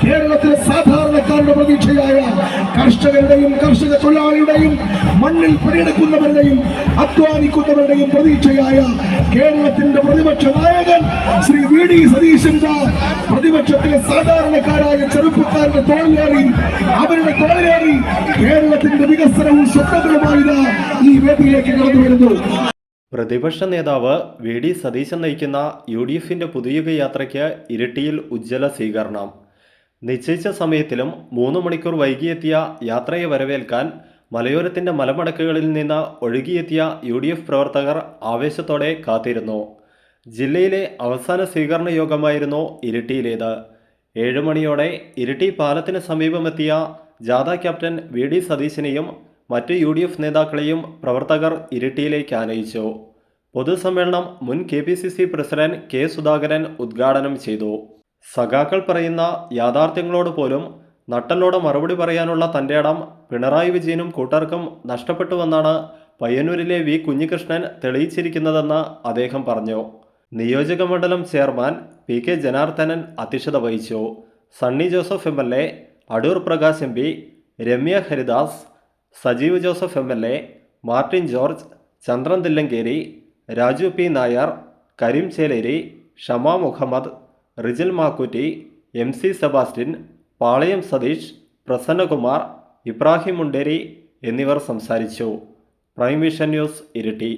കേരളത്തിലെ സാധാരണക്കാരുടെ പ്രതീക്ഷയായ കർഷകരുടെയും കർഷക തൊഴിലാളിയുടെയും മണ്ണിൽ പണിയെടുക്കുന്നവരുടെയും അധ്വാനിക്കുന്നവരുടെയും പ്രതീക്ഷയായ കേരളത്തിന്റെ പ്രതിപക്ഷ നായകൻ ശ്രീ വി.ഡി. സതീശന്റെ പ്രതിപക്ഷത്തിലെ സാധാരണക്കാരായ ചെറുപ്പക്കാരുടെ തോളിലേറി കേരളത്തിന്റെ വികസനവും സ്വപ്നങ്ങളുമായി ഈ വേദിയിലേക്ക് കടന്നു വരുന്നു. പ്രതിപക്ഷ നേതാവ് വി.ഡി. സതീശൻ നയിക്കുന്ന UDFന്റെ പുതുയുഗ യാത്രയ്ക്ക് ഇരിട്ടിയിൽ ഉജ്ജ്വല സ്വീകരണം. നിശ്ചയിച്ച സമയത്തിലും 3 മണിക്കൂർ വൈകിയെത്തിയ യാത്രയെ വരവേൽക്കാൻ മലയോരത്തിൻ്റെ മലമടക്കുകളിൽ നിന്ന് ഒഴുകിയെത്തിയ UDF പ്രവർത്തകർ ആവേശത്തോടെ കാത്തിരുന്നു. ജില്ലയിലെ അവസാന സ്വീകരണ യോഗമായിരുന്നു ഇരിട്ടിയിലേത്. 7 മണിയോടെ ഇരിട്ടി പാലത്തിന് സമീപമെത്തിയ ജാഥ ക്യാപ്റ്റൻ വി.ഡി. സതീശനെയും മറ്റ് UDF നേതാക്കളെയും പ്രവർത്തകർ ഇരിട്ടിയിലേക്ക് ആനയിച്ചു. പൊതുസമ്മേളനം മുൻ KPCC പ്രസിഡന്റ് കെ. സുധാകരൻ ഉദ്ഘാടനം ചെയ്തു. സഖാക്കൾ പറയുന്ന യാഥാർത്ഥ്യങ്ങളോട് പോലും നട്ടലോടെ മറുപടി പറയാനുള്ള തൻ്റെ ഇടം പിണറായി വിജയനും കൂട്ടർക്കും നഷ്ടപ്പെട്ടുവെന്നാണ് പയ്യന്നൂരിലെ വി. കുഞ്ഞികൃഷ്ണൻ തെളിയിച്ചിരിക്കുന്നതെന്ന് അദ്ദേഹം പറഞ്ഞു. നിയോജക മണ്ഡലം ചെയർമാൻ PK ജനാർദ്ദനൻ അധ്യക്ഷത വഹിച്ചു. Sunny Joseph MLA, Adoor Prakash MP, Ramya Haridas, Sajeev Joseph MLA, Martin George, Chandran Thillankeri, Raju P. Nair, Kareem Cheleri, Shama Mohammed, Rijil Makkutty, MC Sebastian, Palayam Satheesh, Prasannakumar, Ibrahim Munderi എന്നിവർ സംസാരിച്ചു. Prime vision news Iritty.